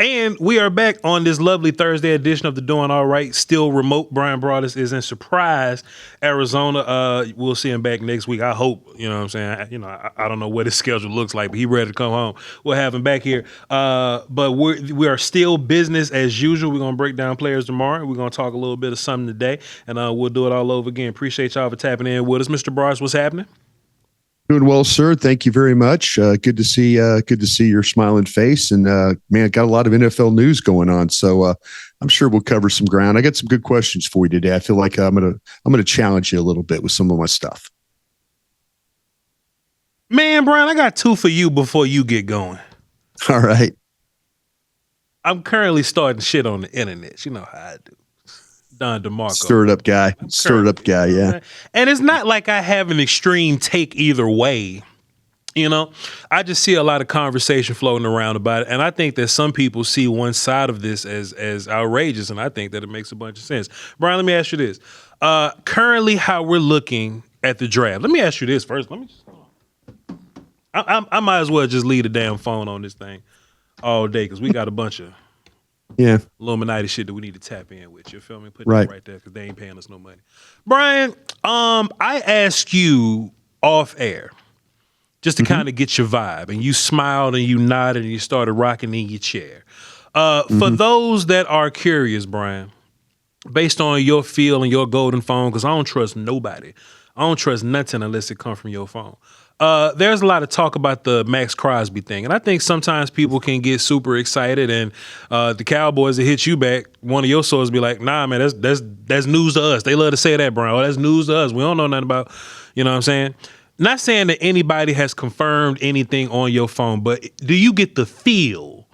And we are back on this lovely Thursday edition of the Doing All Right. Still remote. Bryan Broaddus is in Surprise, Arizona. We'll see him back next week. I hope. You know what I'm saying? I don't know what his schedule looks like, but he's ready to come home. We'll have him back here. But we are still business as usual. We're gonna break down players tomorrow. We're gonna talk a little bit of something today, and we'll do it all over again. Appreciate y'all for tapping in with us, Mr. Broaddus. What's happening? Doing well, sir. Thank you very much. Good to see your smiling face. And man, got a lot of NFL news going on, so I'm sure we'll cover some ground. I got some good questions for you today. I feel like I'm gonna challenge you a little bit with some of my stuff. Man, Bryan, I got two for you before you get going. All right. I'm currently starting shit on the internet. You know how I do. Don DeMarco. Stir it up guy. Yeah. And it's not like I have an extreme take either way. I just see a lot of conversation floating around about it. And I think that some people see one side of this as outrageous. And I think that it makes a bunch of sense. Bryan, let me ask you this. Currently, how we're looking at the draft. Let me ask you this first. I might as well just leave the damn phone on this thing all day because we got a bunch of Illuminati shit that we need to tap in with. You feel me? Put that right there because they ain't paying us no money. Bryan, I asked you off air just to kind of get your vibe, and you smiled and you nodded and you started rocking in your chair. For those that are curious, Bryan, based on your feel and your golden phone, because I don't trust nobody. I don't trust nothing unless it comes from your phone. There's a lot of talk about the Maxx Crosby thing, and I think sometimes people can get super excited, and the Cowboys that hit you back, one of your sources be like, "Nah, man, that's news to us." They love to say that, Bryan. Oh, that's news to us. We don't know nothing about, you know what I'm saying? Not saying that anybody has confirmed anything on your phone, but do you get the feel?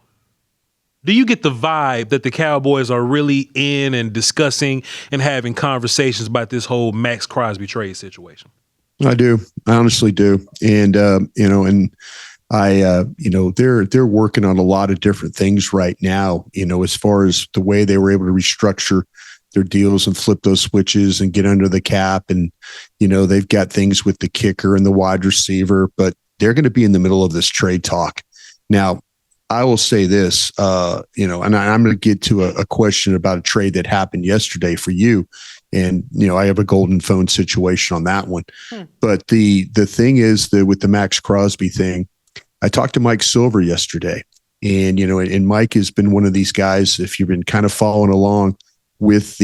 Do you get the vibe that the Cowboys are really in and discussing and having conversations about this whole Maxx Crosby trade situation? I do. I honestly do. And, they're working on a lot of different things right now, as far as the way they were able to restructure their deals and flip those switches and get under the cap. And, they've got things with the kicker and the wide receiver, but they're going to be in the middle of this trade talk. Now, I will say this, and I'm going to get to a question about a trade that happened yesterday for you. And, I have a golden phone situation on that one. But the thing is that with the Maxx Crosby thing, I talked to Mike Silver yesterday. And, and Mike has been one of these guys, if you've been kind of following along with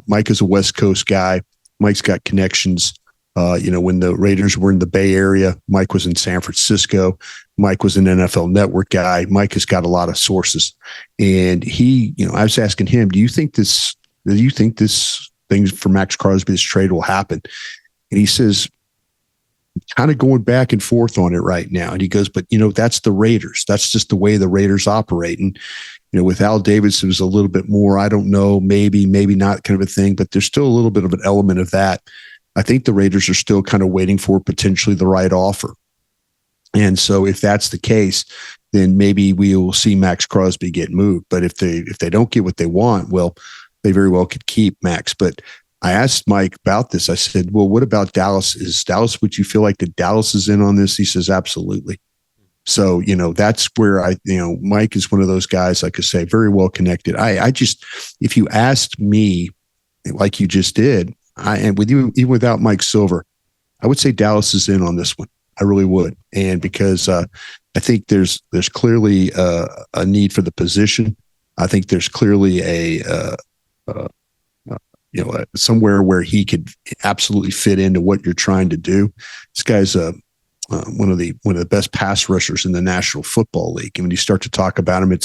Mike is a West Coast guy. Mike's got connections. When the Raiders were in the Bay Area, Mike was in San Francisco. Mike was an NFL Network guy. Mike has got a lot of sources. And I was asking him, do you think this thing for Maxx Crosby, this trade will happen? And he says, kind of going back and forth on it right now. And he goes, but that's the Raiders. That's just the way the Raiders operate. And, with Al Davis, it was a little bit more, I don't know, maybe not kind of a thing, but there's still a little bit of an element of that. I think the Raiders are still kind of waiting for potentially the right offer. And so if that's the case, then maybe we will see Maxx Crosby get moved. But if they don't get what they want, well, they very well could keep Max. But I asked Mike about this. I said, well, what about Dallas? Would you feel like that Dallas is in on this? He says, absolutely. So, that's where Mike is one of those guys, like I say, very well connected. I just, if you asked me, like you just did, and with you, even without Mike Silver, I would say Dallas is in on this one. I really would. And because I think there's clearly a need for the position. I think there's clearly somewhere where he could absolutely fit into what you're trying to do. This guy's one of the best pass rushers in the National Football League. And when you start to talk about him,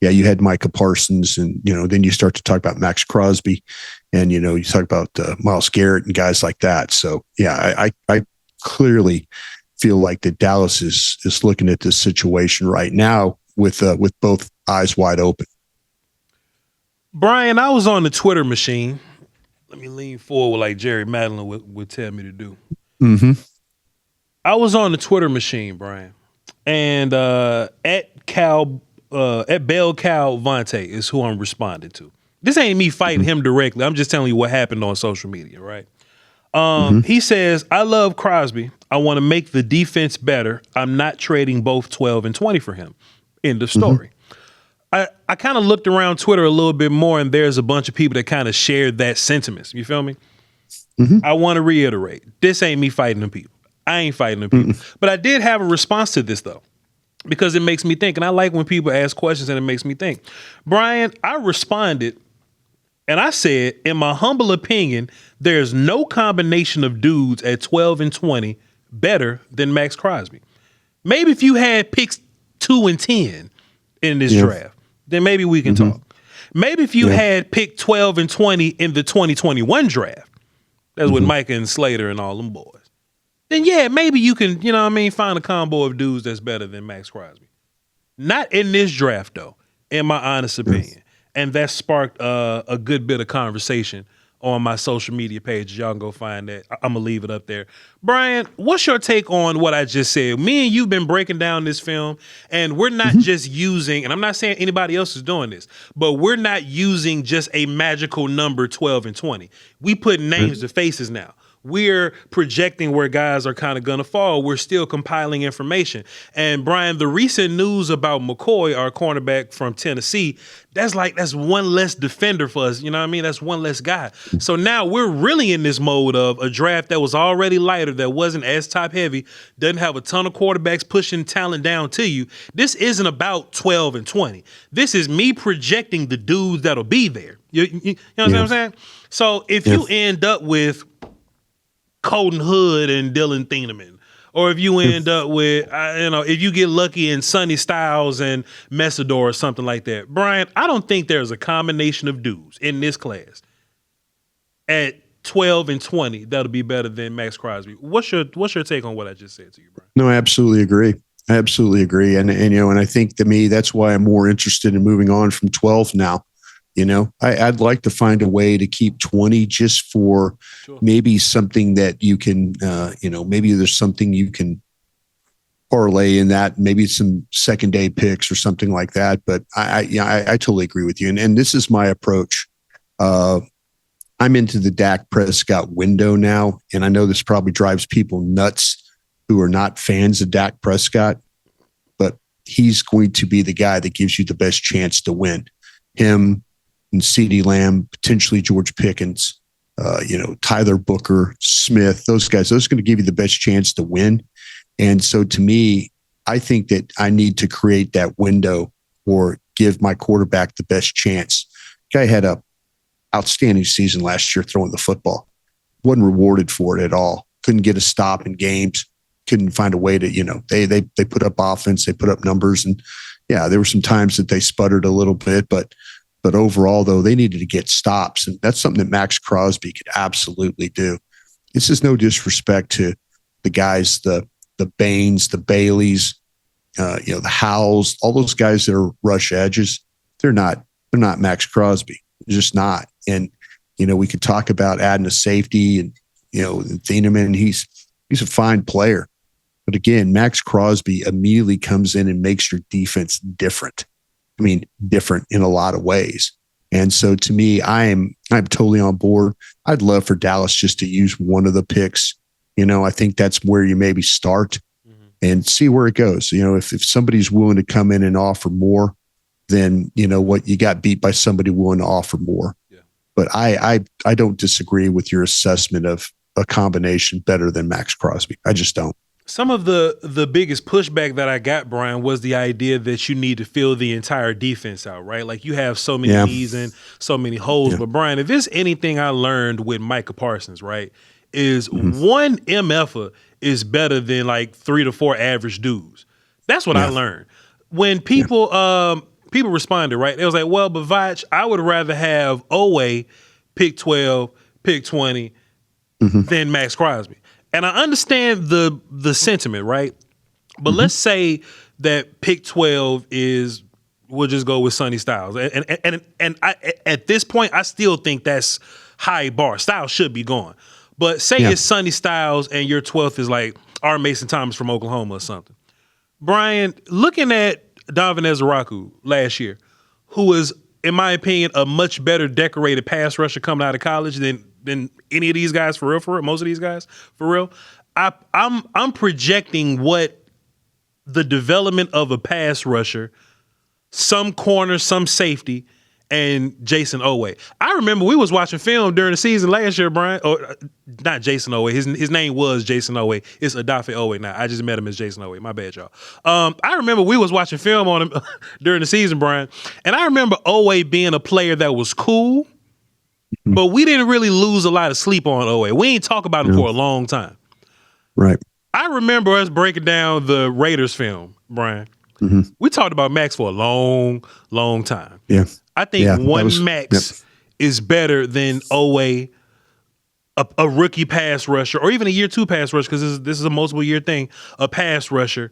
you had Micah Parsons, and then you start to talk about Maxx Crosby, and you talk about Myles Garrett and guys like that. So yeah, I clearly feel like that Dallas is looking at this situation right now with both eyes wide open. Bryan, I was on the Twitter machine. Let me lean forward like Jerry Madeline would tell me to do. Mm-hmm. I was on the Twitter machine, Bryan, and at Bell Cow Vontae is who I'm responding to. This ain't me fighting him directly. I'm just telling you what happened on social media, right? He says, I love Crosby. I want to make the defense better. I'm not trading both 12 and 20 for him. End of story. I kind of looked around Twitter a little bit more, and there's a bunch of people that kind of shared that sentiment. You feel me? I want to reiterate, this ain't me fighting them people. I ain't fighting them people. But I did have a response to this, though, because it makes me think. And I like when people ask questions and it makes me think. Bryan, I responded and I said, in my humble opinion, there's no combination of dudes at 12 and 20 better than Maxx Crosby. Maybe if you had picks 2 and 10 in this draft, then maybe we can talk. Maybe if you had picked 12 and 20 in the 2021 draft, that's with Micah and Slater and all them boys, then yeah, maybe you can, you know what I mean, find a combo of dudes that's better than Maxx Crosby. Not in this draft, though, in my honest opinion. And that sparked a good bit of conversation on my social media page. Y'all can go find that. I'm going to leave it up there. Bryan, what's your take on what I just said? Me and you've been breaking down this film, and we're not just using, and I'm not saying anybody else is doing this, but we're not using just a magical number 12 and 20. We put names to faces now. We're projecting where guys are kind of going to fall. We're still compiling information. And Bryan, the recent news about McCoy, our cornerback from Tennessee, that's one less defender for us. You know what I mean? That's one less guy. So now we're really in this mode of a draft that was already lighter, that wasn't as top heavy, doesn't have a ton of quarterbacks pushing talent down to you. This isn't about 12 and 20. This is me projecting the dudes that'll be there. You know what I'm saying? So if you end up with Colton Hood and Dylan Thieneman, or if you end up with, if you get lucky in Sonny Styles and Messidor or something like that. Bryan, I don't think there's a combination of dudes in this class at 12 and 20 that'll be better than Maxx Crosby. What's your take on what I just said to you, Bryan? No, I absolutely agree. I absolutely agree. And I think to me, that's why I'm more interested in moving on from 12 now. I'd like to find a way to keep 20 just for maybe something that you can, maybe there's something you can parlay in that, maybe some second day picks or something like that. But I totally agree with you. And this is my approach. I'm into the Dak Prescott window now. And I know this probably drives people nuts who are not fans of Dak Prescott, but he's going to be the guy that gives you the best chance to win. Him and CeeDee Lamb, potentially George Pickens, Tyler Booker, Smith, those guys, those are going to give you the best chance to win. And so to me, I think that I need to create that window or give my quarterback the best chance. Guy had a outstanding season last year throwing the football. Wasn't rewarded for it at all. Couldn't get a stop in games. Couldn't find a way to, they put up offense, they put up numbers. And yeah, there were some times that they sputtered a little bit, but overall, though, they needed to get stops. And that's something that Maxx Crosby could absolutely do. This is no disrespect to the guys, the Baines, the Baileys, the Howells, all those guys that are rush edges. They're not Maxx Crosby. They're just not. And, we could talk about adding a safety and, Thieneman, he's a fine player. But again, Maxx Crosby immediately comes in and makes your defense different. Different in a lot of ways. And so to me, I'm totally on board. I'd love for Dallas just to use one of the picks. I think that's where you maybe start and see where it goes. If somebody's willing to come in and offer more, then you got beat by somebody willing to offer more. Yeah. But I don't disagree with your assessment of a combination better than Maxx Crosby. I just don't. Some of the biggest pushback that I got, Bryan, was the idea that you need to fill the entire defense out, right? Like you have so many needs and so many holes. Yeah. But Bryan, if there's anything I learned with Micah Parsons, right, is one MFer is better than like 3 to 4 average dudes. That's what I learned. When people responded, right, they was like, well, but Voch, I would rather have Owe pick 12, pick 20 than Maxx Crosby. And I understand the sentiment, right? But let's say that pick 12 is, we'll just go with Sonny Styles. And I, at this point, I still think that's high bar. Styles should be gone. But say it's Sonny Styles and your 12th is like R. Mason Thomas from Oklahoma or something. Bryan, looking at Donovan Ezeraku last year, who was, in my opinion, a much better decorated pass rusher coming out of college than any of these guys for real, most of these guys for real. I'm projecting what the development of a pass rusher some corner, some safety, and Jason Oweh. I remember we was watching film during the season last year, Brian. Or not Jason Oweh. His name was Jason Oweh. It's Odafe Oweh now. I just met him as Jason Oweh. My bad, y'all. I remember we was watching film on him during the season, Brian. And I remember Oweh being a player that was cool, but we didn't really lose a lot of sleep on Oweh. We ain't talk about him for a long time. Right. I remember us breaking down the Raiders film, Brian. We talked about Maxx for a long, long time. Yeah. I think Maxx is better than Oweh, a rookie pass rusher, or even a year 2 pass rusher, because this is a multiple year thing, a pass rusher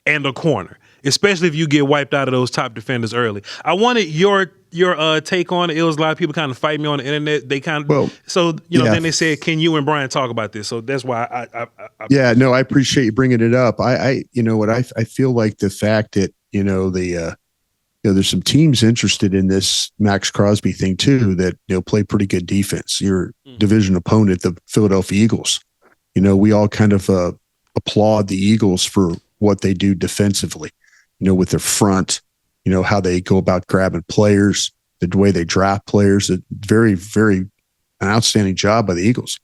and a corner, especially if you get wiped out of those top defenders early. I wanted your take on it. It was a lot of people kind of fight me on the internet. They kind of, then they said, can you and Brian talk about this? So that's why I I appreciate you bringing it up. I feel like the fact that, there's some teams interested in this Maxx Crosby thing too, that, play pretty good defense. Your division opponent, the Philadelphia Eagles, we all kind of applaud the Eagles for what they do defensively, with their front, how they go about grabbing players, the way they draft players. Very, very an outstanding job by the Eagles.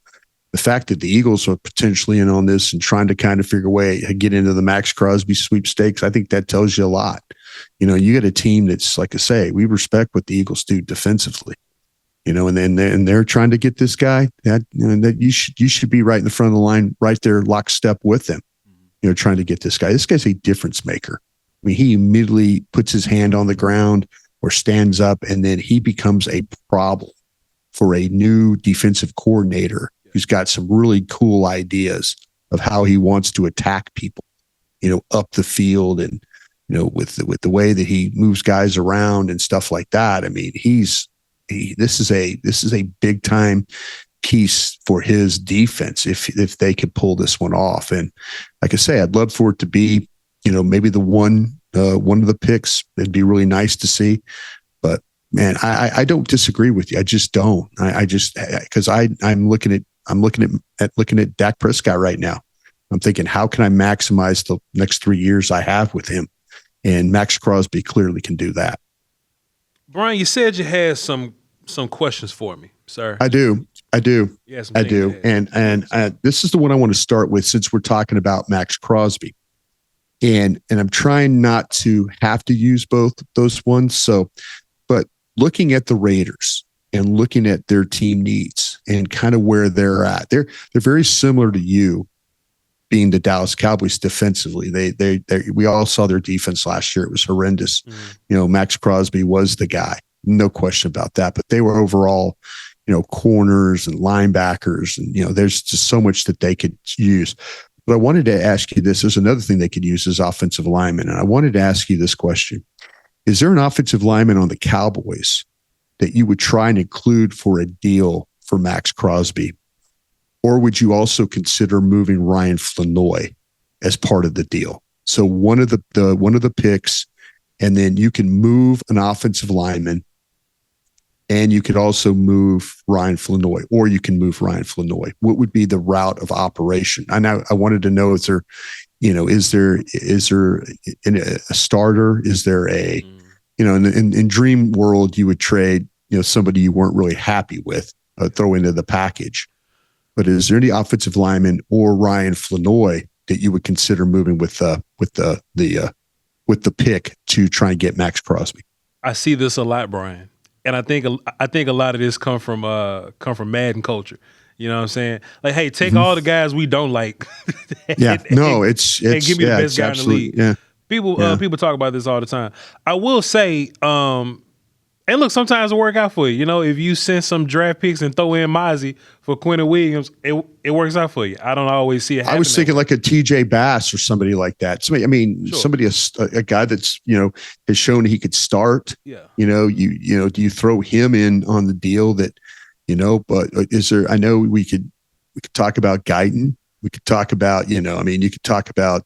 The fact that the Eagles are potentially in on this and trying to kind of figure a way to get into the Maxx Crosby sweepstakes, I think that tells you a lot. You get a team that's, like I say, we respect what the Eagles do defensively, and they're trying to get this guy that you should be right in the front of the line, right there, lockstep with them, trying to get this guy. This guy's a difference maker. I mean, he immediately puts his hand on the ground or stands up, and then he becomes a problem for a new defensive coordinator who's got some really cool ideas of how he wants to attack people, up the field, and with the way that he moves guys around and stuff like that. I mean, this is a big time piece for his defense if they could pull this one off. And like I say, I'd love for it to be, maybe the one of the picks. It'd be really nice to see. But man, I don't disagree with you. I just don't. Because I'm looking at Dak Prescott right now. I'm thinking, how can I maximize the next 3 years I have with him? And Maxx Crosby clearly can do that. Brian, you said you had some questions for me, sir. I do. And this is the one I want to start with, since we're talking about Maxx Crosby. And I'm trying not to have to use both those ones. So, but looking at the Raiders and looking at their team needs and kind of where they're at, they're very similar to you, being the Dallas Cowboys defensively. We all saw their defense last year. It was horrendous. Maxx Crosby was the guy, no question about that. But they were overall, corners and linebackers, and there's just so much that they could use. But I wanted to ask you this. There's another thing they could use as offensive linemen, and I wanted to ask you this question: is there an offensive lineman on the Cowboys that you would try and include for a deal for Maxx Crosby? Or would you also consider moving Ryan Flanoy as part of the deal? So one of the picks, and then you can move an offensive lineman, and you could also move Ryan Flanoy, or you can move Ryan Flanoy. What would be the route of operation? I wanted to know, is there a starter? Is there a, in dream world, you would trade, somebody you weren't really happy with, throw into the package. But is there any offensive lineman or Ryan Flanoy that you would consider moving with the pick to try and get Maxx Crosby? I see this a lot, Brian, and I think a lot of this come from Madden culture. You know what I'm saying? Like, hey, take all the guys we don't like. And give me the best guy in the league. Yeah. People talk about this all the time. I will say, and look, sometimes it work out for you. If you send some draft picks and throw in Mozzie for Quentin Williams, it works out for you. I don't always see it happen. I was thinking like a TJ Bass or somebody like that. Somebody, a guy that's, has shown he could start. Yeah. Do you throw him in on the deal that, but is there, I know we could talk about Guyton. We could talk about, you could talk about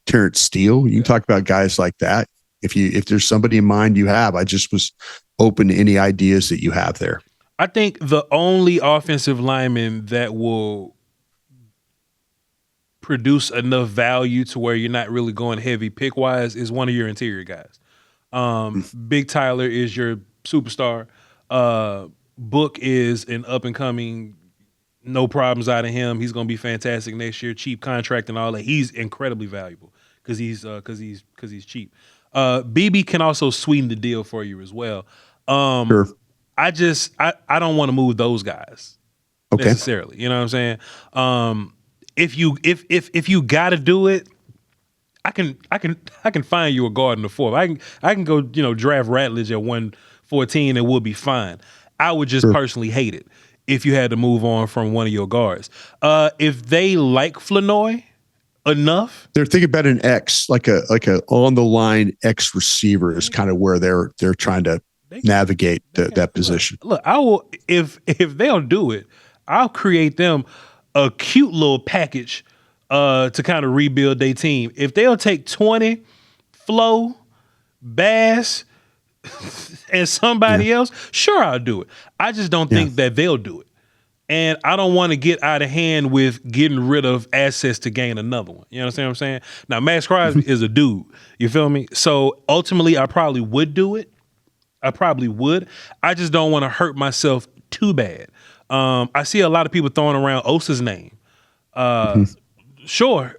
Terrence Steele. You can talk about guys like that. If there's somebody in mind you have, I just was open to any ideas that you have there. I think the only offensive lineman that will produce enough value to where you're not really going heavy pick wise is one of your interior guys. Big Tyler is your superstar. Book is an up and coming, no problems out of him. He's going to be fantastic next year. Cheap contract and all that. He's incredibly valuable because he's cheap. BB can also sweeten the deal for you as well. Sure. I don't want to move those guys necessarily. You know what I'm saying? If you got to do it, I can find you a guard in the fourth. I can go draft Ratledge at 114 and we'll be fine. I would just personally hate it if you had to move on from one of your guards. If they like Flournoy enough, they're thinking about an X, like a on the line X receiver is kind of where they're trying to navigate that position. Look, I will if they'll do it, I'll create them a cute little package to kind of rebuild their team. If they'll take 20, Flo, Bass, and somebody else, sure, I'll do it. I just don't think that they'll do it. And I don't want to get out of hand with getting rid of assets to gain another one. You understand what I'm saying? Now, Maxx Crosby is a dude. You feel me? So ultimately, I probably would do it. I probably would. I just don't want to hurt myself too bad. I see a lot of people throwing around Osa's name. Sure.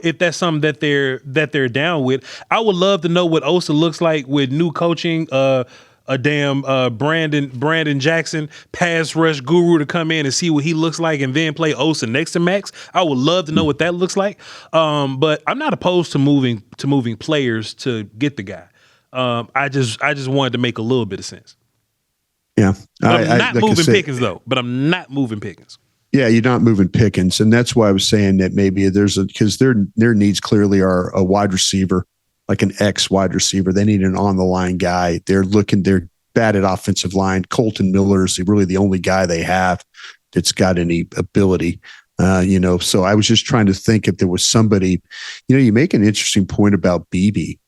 If that's something that they're down with, I would love to know what Osa looks like with new coaching. A damn Brandon Jackson pass rush guru to come in and see what he looks like, and then play Osa next to Max. I would love to know what that looks like. But I'm not opposed to moving players to get the guy. I just wanted to make a little bit of sense. Yeah, I'm not moving Pickens though. But I'm not moving Pickens. Yeah, you're not moving Pickens, and that's why I was saying that maybe because their needs clearly are a wide receiver, like an X wide receiver. They need an on the line guy. They're bad at offensive line. Colton Miller is really the only guy they have that's got any ability. So I was just trying to think if there was somebody. You make an interesting point about BB.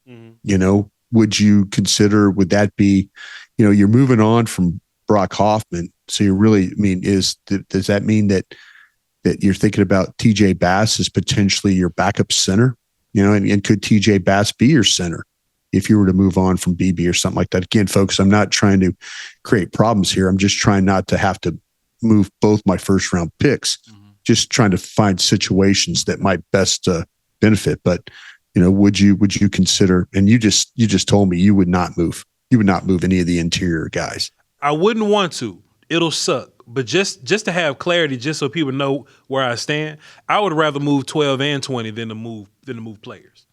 Would you consider? Would that be? You're moving on from Brock Hoffman. So you really, does that mean that you're thinking about TJ Bass as potentially your backup center? And could TJ Bass be your center if you were to move on from BB or something like that? Again, folks, I'm not trying to create problems here. I'm just trying not to have to move both my first round picks, just trying to find situations that might best benefit. But, would you consider, and you just told me you would not move any of the interior guys. I wouldn't want to. It'll suck. But just to have clarity, just so people know where I stand, I would rather move 12 and 20 than to move players.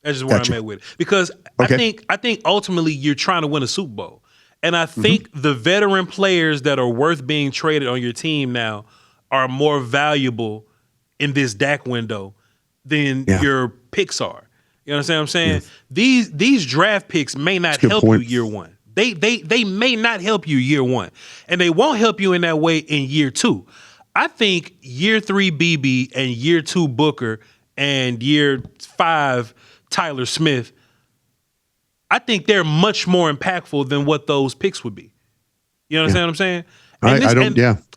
That's just where I'm at with it. Because I think ultimately you're trying to win a Super Bowl. And I think the veteran players that are worth being traded on your team now are more valuable in this Dak window than your picks are. You understand what I'm saying? Yeah. These draft picks may not help you year one. They may not help you year one, and they won't help you in that way in year two. I think year 3 BB and year 2 Booker and year 5 Tyler Smith, I think they're much more impactful than what those picks would be. You understand what I'm saying?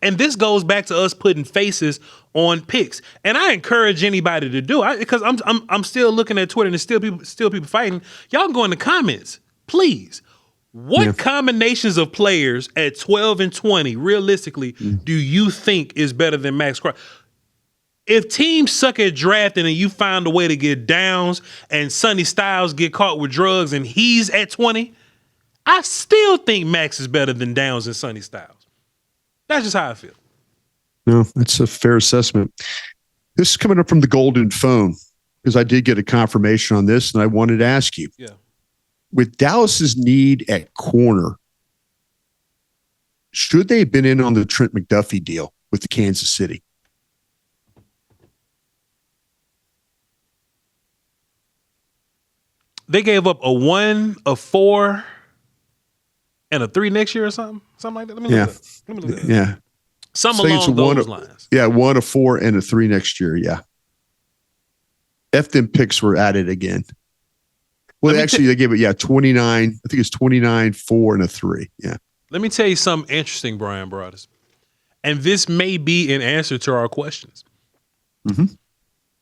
And this goes back to us putting faces on picks, and I encourage anybody to do it because I'm still looking at Twitter and there's still people fighting. Y'all go in the comments, please. What combinations of players at 12 and 20, realistically, do you think is better than Maxx Crosby? If teams suck at drafting and you find a way to get Downs and Sonny Styles get caught with drugs and he's at 20, I still think Max is better than Downs and Sonny Styles. That's just how I feel. No, that's a fair assessment. This is coming up from the Golden Phone because I did get a confirmation on this and I wanted to ask you. Yeah. With Dallas's need at corner, should they have been in on the Trent McDuffie deal with the Kansas City? They gave up a 1, a 4, and a 3 next year or something like that. Let me look at it. Yeah. Something along those lines. Yeah, 1, a 4, and a 3 next year. Yeah. Them picks were added again. Well, they gave it, 29. I think it's 29, 4, and a 3. Yeah. Let me tell you something interesting, Bryan Broaddus. And this may be an answer to our questions.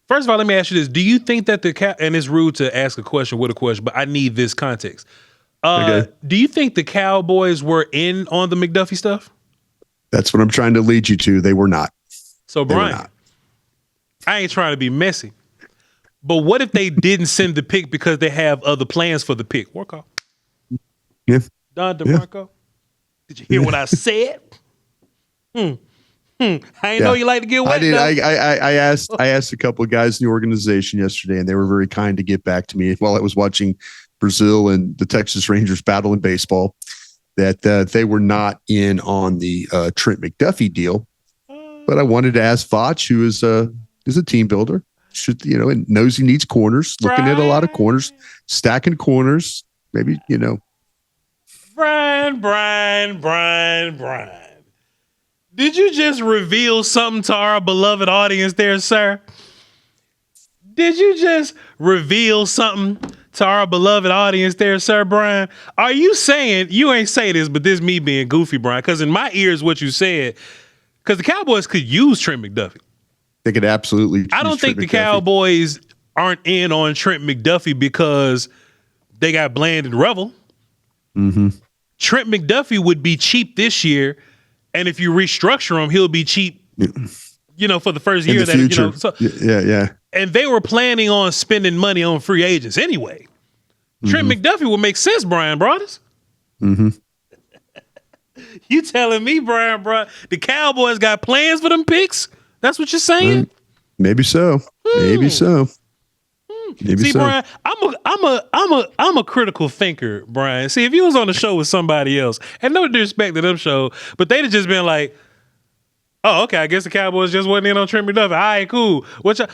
First of all, let me ask you this. Do you think that and it's rude to ask a question with a question, but I need this context. Okay. Do you think the Cowboys were in on the McDuffie stuff? That's what I'm trying to lead you to. They were not. So, Brian, I ain't trying to be messy, but what if they didn't send the pick because they have other plans for the pick? Work off. Yeah. Don DeMarco, yeah. Did you hear what I said? I ain't know you like to get wet. I did. I asked a couple of guys in the organization yesterday, and they were very kind to get back to me while I was watching Brazil and the Texas Rangers battle in baseball, that they were not in on the Trent McDuffie deal. But I wanted to ask Voch, who is a team builder, and knows he needs corners, looking at a lot of corners, stacking corners, maybe, Bryan. Did you just reveal something to our beloved audience there, sir? Did you just reveal something to our beloved audience there, sir, Brian? Are you saying, you ain't say this, but this me being goofy, Brian, because in my ears what you said, because the Cowboys could use Trent McDuffie. They could absolutely. I don't think the Cowboys aren't in on Trent McDuffie because they got Bland and Revel. Mm-hmm. Trent McDuffie would be cheap this year, and if you restructure him, he'll be cheap, for the first year. Yeah. And they were planning on spending money on free agents anyway. Mm-hmm. Trent McDuffie would make sense, Bryan Broaddus. Mm-hmm. You telling me, Bryan Broaddus, the Cowboys got plans for them picks? That's what you're saying? Maybe so. Maybe so. See, Brian, I'm a critical thinker, Brian. See, if you was on the show with somebody else, and no disrespect to them show, but they'd have just been like, oh, okay, I guess the Cowboys just wasn't in on Trent McDuffie. All right, cool.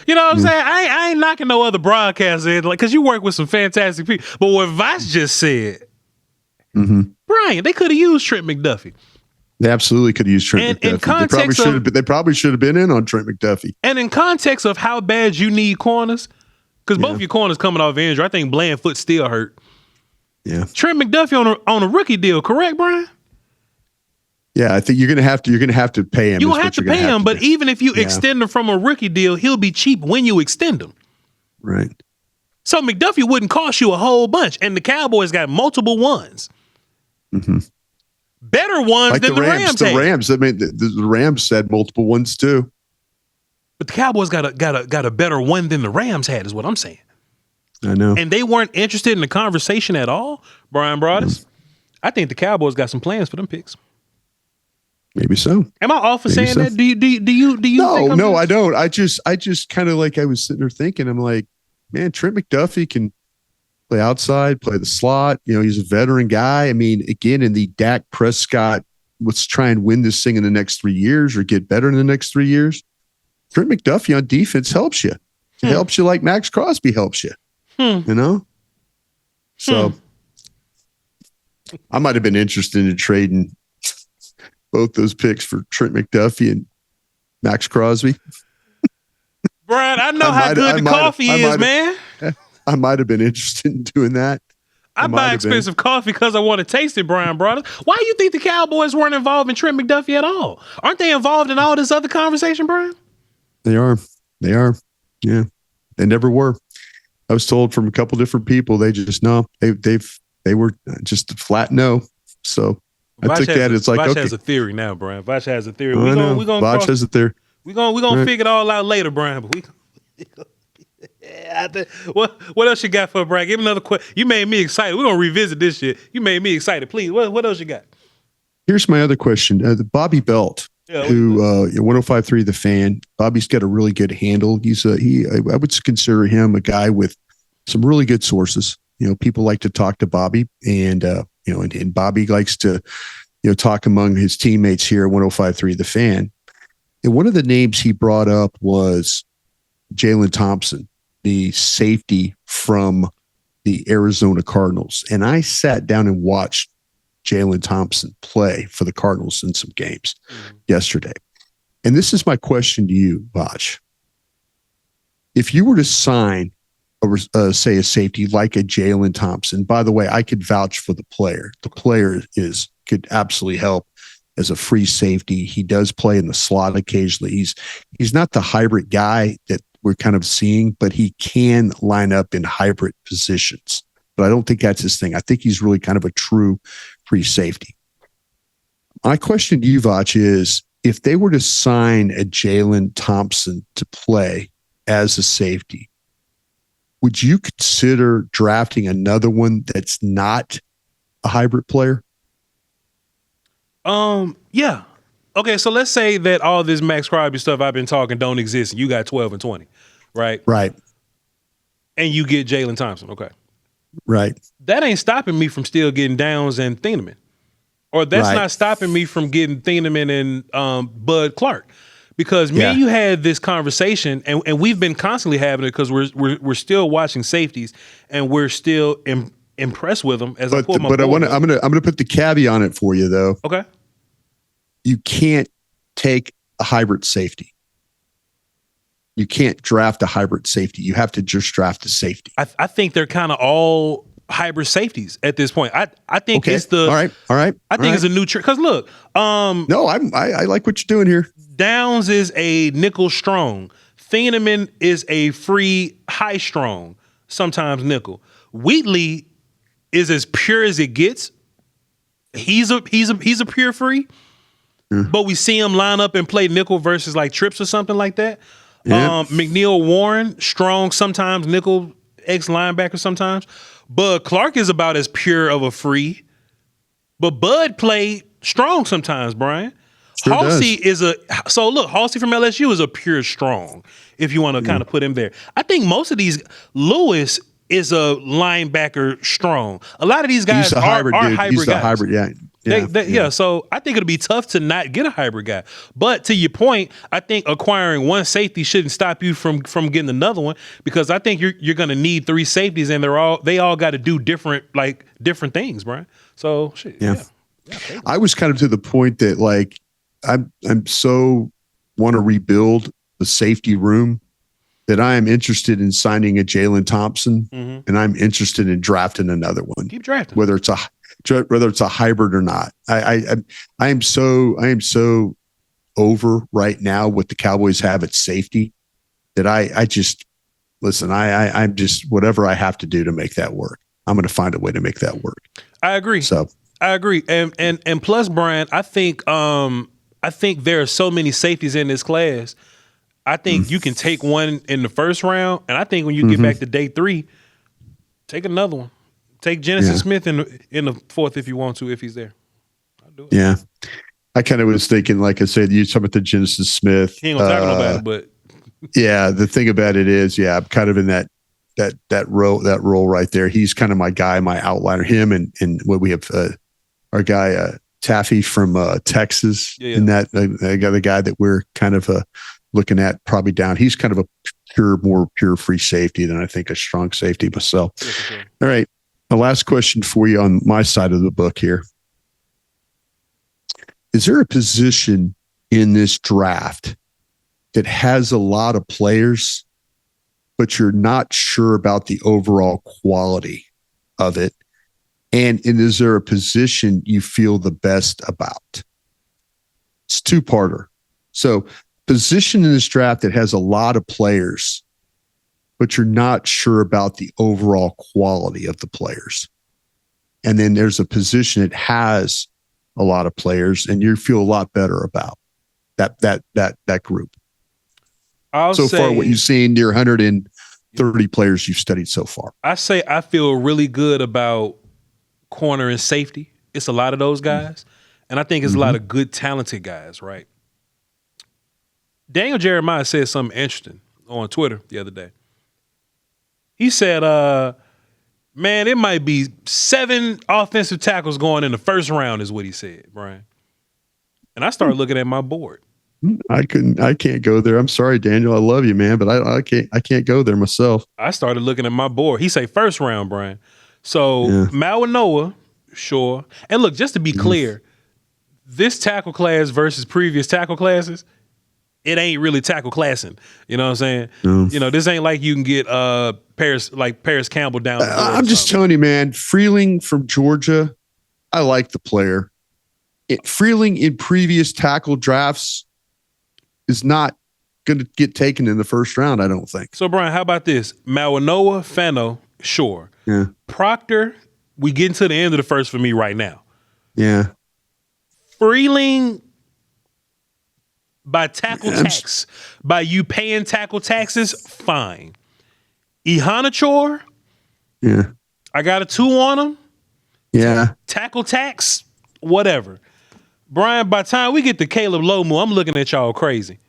You know what I'm saying? I ain't knocking no other broadcasters, because you work with some fantastic people. But what Voch just said, Brian, they could have used Trent McDuffie. They absolutely could have used Trent McDuffie. They probably should have been in on Trent McDuffie. And in context of how bad you need corners, because both your corners coming off injury, I think Bland foot still hurt. Yeah, Trent McDuffie on a rookie deal, correct, Brian? Yeah, I think you're gonna have to pay him. You have to pay him, but even if you extend him from a rookie deal, he'll be cheap when you extend him. Right. So McDuffie wouldn't cost you a whole bunch, and the Cowboys got multiple ones. Mm-hmm. Better ones like than the Rams. The Rams. I mean, the Rams had multiple ones too. But the Cowboys got a better one than the Rams had, is what I'm saying. I know. And they weren't interested in the conversation at all, Bryan Broaddus. I think the Cowboys got some plans for them picks. Maybe so. Am I off for saying that? Do you? No, I don't. I just kind of like, I was sitting there thinking, I'm like, man, Trent McDuffie can play outside, play the slot. He's a veteran guy. I mean, again, in the Dak Prescott, let's try and win this thing in the next 3 years or get better in the next 3 years. Trent McDuffie on defense helps you. It helps you like Maxx Crosby helps you. So I might have been interested in trading both those picks for Trent McDuffie and Maxx Crosby. Brian, I know how good the coffee is, man. I might have been interested in doing that. I buy expensive coffee because I want to taste it, Bryan Broaddus. Why do you think the Cowboys weren't involved in Trent McDuffie at all? Aren't they involved in all this other conversation, Brian? They are. Yeah. They never were. I was told from a couple different people, they just no. They were just a flat no. So I took that. It's like, Voch okay. has a theory now, Brian. Voch has a theory. Voch has a theory. We're gonna figure it all out later, Brian. But what else you got for Brian? Give me another question. You made me excited. We're gonna revisit this shit. You made me excited. Please, what else you got? Here's my other question. Bobby Belt, who 105.3 The Fan. Bobby's got a really good handle. I would consider him a guy with some really good sources. People like to talk to Bobby, and and Bobby likes to talk among his teammates here at 105.3 The Fan. And one of the names he brought up was Jalen Thompson, the safety from the Arizona Cardinals. And I sat down and watched Jalen Thompson play for the Cardinals in some games yesterday. And this is my question to you, Voch. If you were to sign say a safety like a Jalen Thompson, by the way, I could vouch for the player. The player could absolutely help as a free safety. He does play in the slot occasionally. He's not the hybrid guy that we're kind of seeing, but he can line up in hybrid positions. But I don't think that's his thing. I think he's really kind of a true free safety. My question to you, Voch, is if they were to sign a Jalen Thompson to play as a safety, would you consider drafting another one that's not a hybrid player? Yeah. Okay, so let's say that all this Maxx Crosby stuff I've been talking don't exist, and you got 12 and 20, right? Right. And you get Jalen Thompson, okay. Right. That ain't stopping me from still getting Downs and Thieneman. Or that's not stopping me from getting Thieneman and Bud Clark. Because me and you had this conversation, and we've been constantly having it because we're still watching safeties, and we're still impressed with them. I'm gonna put the caveat on it for you though. Okay. You can't take a hybrid safety. You can't draft a hybrid safety. You have to just draft a safety. I think they're kind of all hybrid safeties at this point. I think it's the all right. I think it's a new trick. Because look, no, I like what you're doing here. Downs is a nickel strong. Thieneman is a free high strong, sometimes nickel. Wheatley is as pure as it gets. He's a pure free. But we see him line up and play nickel versus like trips or something like that. Yeah. McNeil Warren, strong sometimes, nickel ex linebacker sometimes. Bud Clark is about as pure of a free. But Bud played strong sometimes, Brian. Sure Halsey Halsey from LSU is a pure strong, if you want to kind of put him there. I think most of these, Lewis is a linebacker strong. A lot of these guys are hybrid guys. He's a hybrid, yeah. So I think it'll be tough to not get a hybrid guy. But to your point, I think acquiring one safety shouldn't stop you from getting another one, because I think you're going to need three safeties, and they all got to do different things, Brian. So shit. Yeah. I was kind of to the point that like I'm so want to rebuild the safety room that I am interested in signing a Jalen Thompson, and I'm interested in drafting another one. Keep drafting, whether it's a hybrid or not. I am so over right now what the Cowboys have at safety that I just listen. I'm just whatever I have to do to make that work. I'm going to find a way to make that work. I agree. And plus, Brian, I think there are so many safeties in this class. I think you can take one in the first round, and I think when you get back to day 3, take another one. Take Genesis Smith in the 4th if you want to, if he's there. I'll do it. Yeah. I kind of was thinking, like I said, you talk about the Genesis Smith. He ain't gonna talk about it, but yeah, the thing about it is, I'm kind of in that role right there. He's kind of my guy, my outliner. Him and what we have our guy Taffy from Texas, and that the guy that we're kind of looking at probably down. He's kind of a more pure free safety than I think a strong safety myself. Yeah, sure. All right. The last question for you on my side of the book here. Is there a position in this draft that has a lot of players, but you're not sure about the overall quality of it? And is there a position you feel the best about? It's two-parter. So position in this draft that has a lot of players, but you're not sure about the overall quality of the players. And then there's a position that has a lot of players and you feel a lot better about that group. So far, what you've seen, your 130 players you've studied so far. I say I feel really good about corner and safety. It's a lot of those guys. And I think it's a lot of good, talented guys, right? Daniel Jeremiah said something interesting on Twitter the other day. He said, man, it might be 7 offensive tackles going in the first round is what he said, Brian. And I started looking at my board. I can't go there. I'm sorry, Daniel. I love you, man, but I can't go there myself. I started looking at my board. He say first round, Brian. So Malinois, sure. And look, just to be clear, this tackle class versus previous tackle classes, it ain't really tackle classing. You know what I'm saying? No. You know, this ain't like you can get Paris Campbell down. I'm just telling you, man, Freeling from Georgia, I like the player. Freeling in previous tackle drafts is not going to get taken in the first round, I don't think. So, Brian, how about this? Mawanoa, Fano, sure. Yeah. Proctor, we getting to the end of the first for me right now. Yeah. Freeling, by tackle tax, by you paying tackle taxes, fine. Ihanachor, yeah, I got a 2 on him. Yeah. Tackle tax, whatever. Brian, by the time we get to Caleb Lomu, I'm looking at y'all crazy.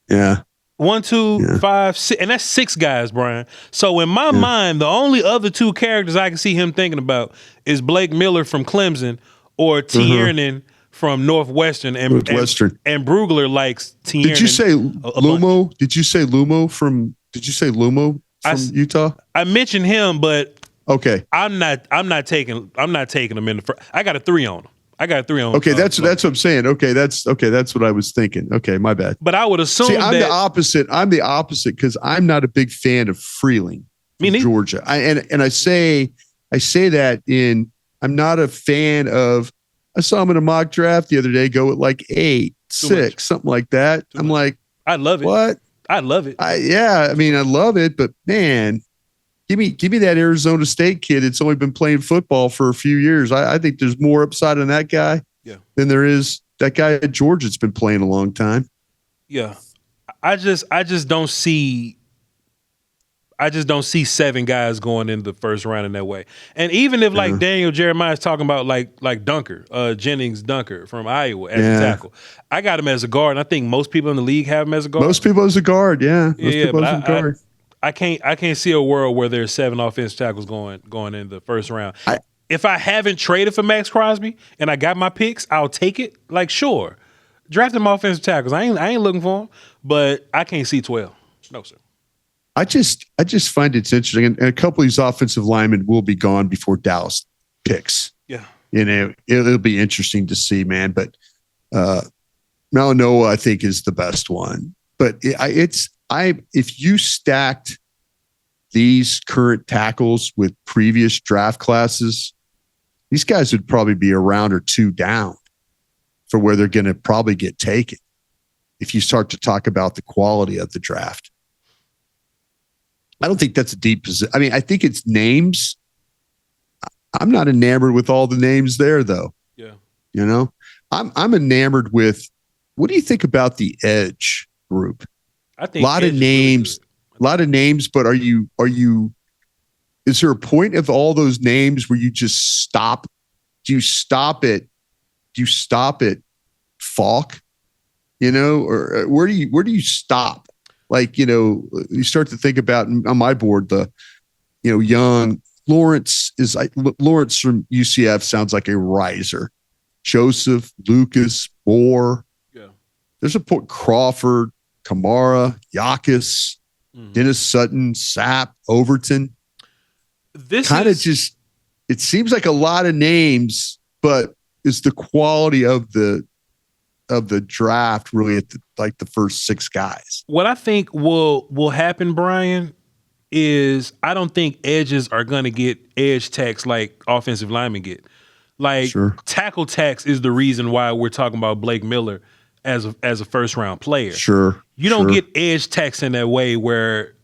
Yeah. 1, 2, 5, 6, and that's 6 guys, Brian. So in my mind, the only other 2 characters I can see him thinking about is Blake Miller from Clemson or Tiernan from Northwestern, and Brugler likes Tiernan. Did you say Lumo? Did you say Lumo from Utah? I mentioned him, but okay, I'm not taking him in the first. I got a 3 on him. Okay, that's what I'm saying. Okay, that's what I was thinking. Okay, my bad. But I would assume I'm the opposite. I'm the opposite because I'm not a big fan of Freeling from Georgia. I say that I'm not a fan of. I saw him in a mock draft the other day go at like 8, 6, something like that. I'm like, I love it. What? I love it. I love it, but man, give me that Arizona State kid that's only been playing football for a few years. I think there's more upside in that guy than there is that guy at Georgia that's been playing a long time. Yeah. I just don't see 7 guys going in the first round in that way. And even if like Daniel Jeremiah is talking about like Dunker, Jennings Dunker from Iowa as a tackle, I got him as a guard. And I think most people in the league have him as a guard. Most people as a guard, yeah. I can't see a world where there's 7 offensive tackles going in the first round. If I haven't traded for Maxx Crosby and I got my picks, I'll take it. Like, sure, draft them offensive tackles. I ain't looking for them, but I can't see 12. No, sir. I just find it's interesting, and a couple of these offensive linemen will be gone before Dallas picks. Yeah, it'll be interesting to see, man. But Mawanoa, I think, is the best one. But if you stacked these current tackles with previous draft classes, these guys would probably be a round or 2 down for where they're going to probably get taken. If you start to talk about the quality of the draft. I don't think that's a deep position. I mean, I think it's names. I'm not enamored with all the names there, though. Yeah. I'm enamored with. What do you think about the edge group? I think a lot of names, but are you? Is there a point of all those names where you just stop? Do you stop at Falk? Or where do you stop? Like, you start to think about on my board, young Lawrence Lawrence from UCF sounds like a riser. Joseph, Lucas, Moore. Yeah. There's a point Crawford, Kamara, Yakis, Dennis Sutton, Sapp, Overton. This kind of just, it seems like a lot of names, but is the quality of the draft really at the first 6 guys? What I think will happen, Brian, is I don't think edges are going to get edge tax like offensive linemen get. Like tackle tax is the reason why we're talking about Blake Miller as a first round player. Sure. You don't get edge tax in that way where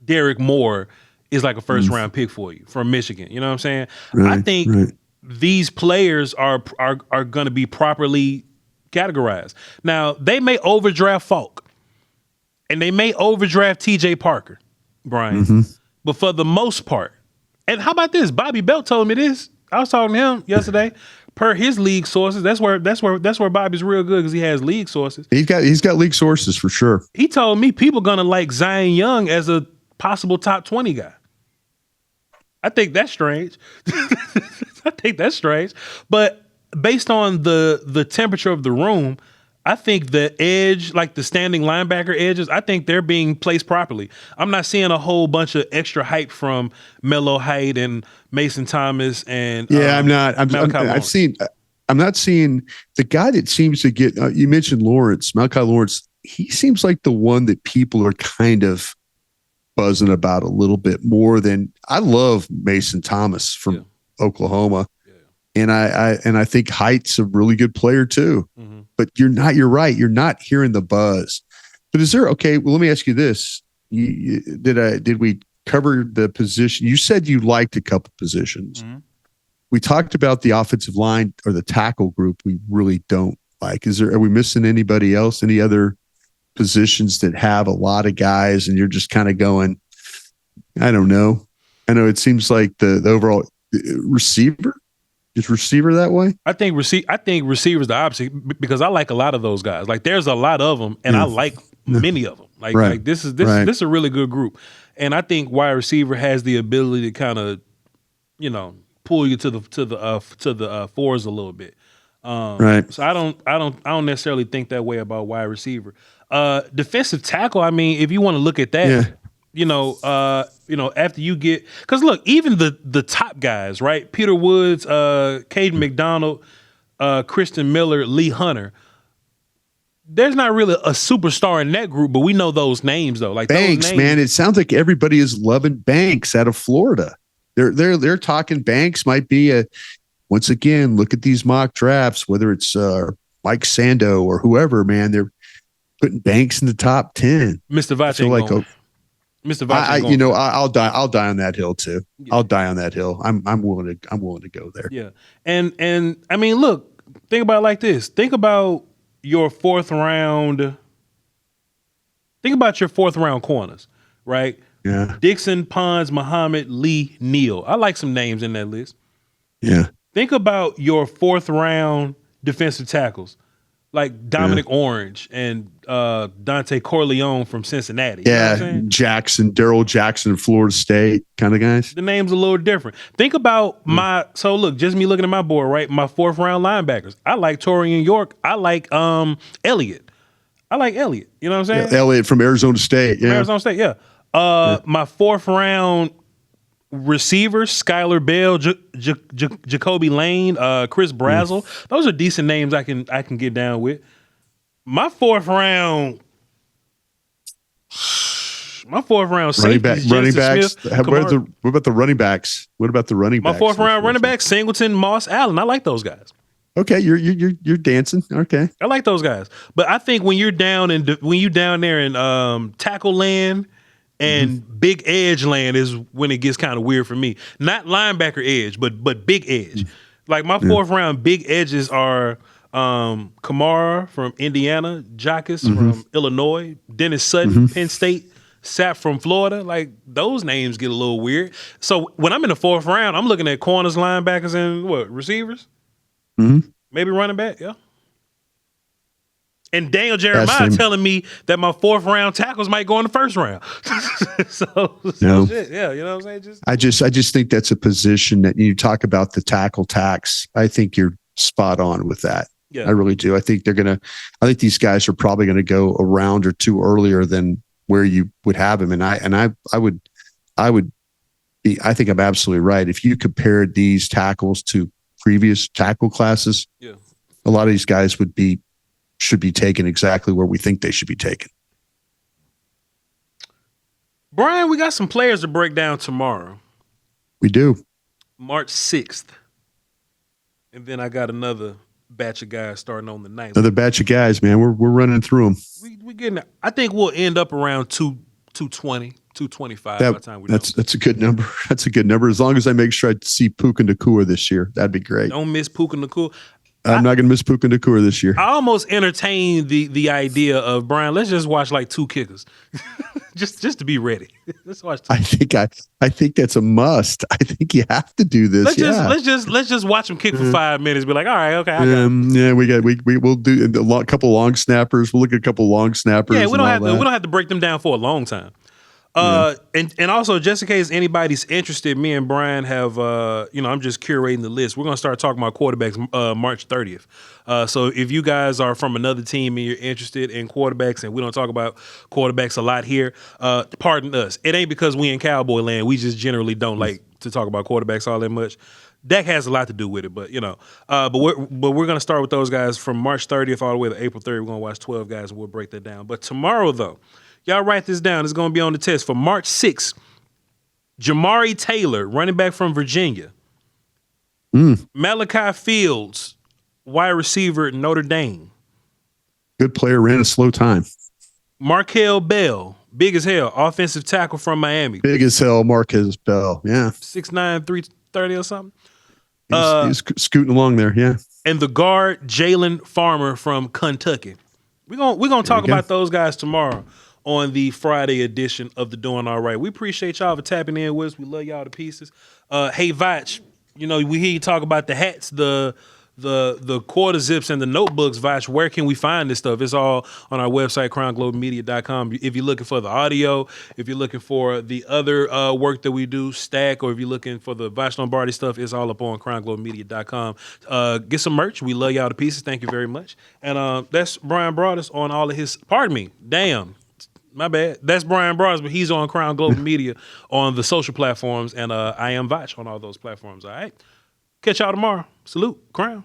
Derek Moore is like a first round pick for you from Michigan. You know what I'm saying? I think these players are going to be properly categorized. Now, they may overdraft Falk and they may overdraft TJ Parker, Brian, but for the most part, and how about this? Bobby Belt told me this. I was talking to him yesterday. Per his league sources, that's where Bobby's real good because he has league sources. He's got league sources for sure. He told me people gonna like Zion Young as a possible top 20 guy. I think that's strange. But based on the temperature of the room, I think the edge, like the standing linebacker edges, I think they're being placed properly. I'm not seeing a whole bunch of extra hype from Melo Height and Mason Thomas and I'm not seeing the guy that seems to get. You mentioned Lawrence, Malachi Lawrence. He seems like the one that people are kind of buzzing about a little bit more than. I love Mason Thomas from Oklahoma. And I think Height's a really good player too. but you're right. You're not hearing the buzz. But is there, okay, well, let me ask you this. Did we cover the position? You said you liked a couple positions. Mm-hmm. We talked about the offensive line or the tackle group we really don't like. Are we missing anybody else? Any other positions that have a lot of guys and you're just kind of going, I don't know. I know it seems like the overall receiver. Is receiver that way? I think receiver's the opposite because I like a lot of those guys. Like there's a lot of them, and I like many of them. Like this is a really good group, and I think wide receiver has the ability to kind of, pull you to the fours a little bit. Right. So I don't necessarily think that way about wide receiver. Defensive tackle. I mean, if you want to look at that. Yeah. After you get, because look, even the top guys, right? Peter Woods, Caden McDonald, Christian Miller, Lee Hunter. There's not really a superstar in that group, but we know those names though. Like Banks, man, it sounds like everybody is loving Banks out of Florida. They're talking Banks might be once again, look at these mock drafts, whether it's Mike Sando or whoever, man, they're putting Banks in the top 10. Mr. Voch ain't going. Mr. Voch, I'll die on that hill too. Yeah. I'll die on that hill. I'm willing to go there. Yeah, and I mean, look, think about it like this. Think about your fourth round. Think about your fourth round corners, right? Yeah. Dixon, Pons, Muhammad, Lee, Neal. I like some names in that list. Yeah. Think about your fourth round defensive tackles. Like Dominic Orange and Dante Corleone from Cincinnati. Yeah, you know Jackson, Daryl Jackson, Florida State kind of guys. The name's a little different. Think about so look, just me looking at my board, right? My fourth round linebackers. I like Torian York. I like Elliott. I like Elliott. You know what I'm saying? Yeah, Elliott from Arizona State. Yeah. From Arizona State, yeah. My fourth round receivers, Skylar Bell, Jacoby Lane, Chris Brazzell. Those are decent names I can get down with. My fourth round running backs. What about the running backs? What about the running backs? My fourth round running backs, Singleton, Moss, Allen. I like those guys. Okay, you're dancing. Okay, I like those guys. But I think when you're down there in tackle land and big edge land is when it gets kind of weird for me. Not linebacker edge, but big edge. Like my fourth round big edges are Kamara from Indiana, Jacques from Illinois, Dennis Sutton, Penn State, Sapp from Florida. Like those names get a little weird. So when I'm in the fourth round, I'm looking at corners, linebackers, and receivers? Maybe running back, yeah. And Daniel Jeremiah telling me that my fourth round tackles might go in the first round. Shit. Yeah, you know what I'm saying? I just think that's a position that you talk about the tackle tax. I think you're spot on with that. Yeah. I really do. I think these guys are probably going to go a round or two earlier than where you would have them. I think I'm absolutely right. If you compared these tackles to previous tackle classes, a lot of these guys should be taken exactly where we think they should be taken. Brian, we got some players to break down tomorrow. We do. March 6th. And then I got another batch of guys starting on the 9th. Another batch of guys, man. We're running through them. We getting. I think we'll end up around 220, 225 by the time we're done. That's a good number. That's a good number. As long as I make sure I see Puka Nacua this year, that'd be great. Don't miss Puka Nacua. I'm not going to miss Puka Nacua this year. I almost entertained the idea of, Brian, let's just watch like two kickers. just to be ready. Let's watch two. I think that's a must. I think you have to do this. Let's just watch them kick for 5 minutes. Be like, all right, okay. We'll do a couple long snappers. We'll look at a couple long snappers. Yeah, we don't have to break them down for a long time. And also, just in case anybody's interested, me and Brian have, I'm just curating the list. We're going to start talking about quarterbacks March 30th. So if you guys are from another team and you're interested in quarterbacks, and we don't talk about quarterbacks a lot here, pardon us. It ain't because we in Cowboy land. We just generally don't like to talk about quarterbacks all that much. Dak has a lot to do with it, but we're going to start with those guys from March 30th all the way to April 3rd. We're going to watch 12 guys and we'll break that down. But tomorrow, though, y'all write this down. It's going to be on the test. For March 6th, Jamari Taylor, running back from Virginia. Malachi Fields, wide receiver, Notre Dame. Good player, ran a slow time. Markel Bell, big as hell, offensive tackle from Miami. Big as hell, Marquez Bell. Yeah. 6'9", 330 or something. He's scooting along there, yeah. And the guard, Jalen Farmer from Kentucky. We're gonna talk about those guys tomorrow on the Friday edition of the Doing All Right. We appreciate y'all for tapping in with us. We love y'all to pieces. Hey, Voch, we hear you talk about the hats, the quarter zips and the notebooks. Voch, where can we find this stuff? It's all on our website, crownglobalmedia.com. If you're looking for the audio, if you're looking for the other work that we do, Stack, or if you're looking for the Voch Lombardi stuff, it's all up on crownglobalmedia.com. Get some merch. We love y'all to pieces. Thank you very much. And that's Bryan Broaddus on all of his, pardon me, damn, my bad. That's Bryan Broaddus, but he's on Crown Global Media on the social platforms, and I am Voch on all those platforms, all right? Catch y'all tomorrow. Salute, Crown.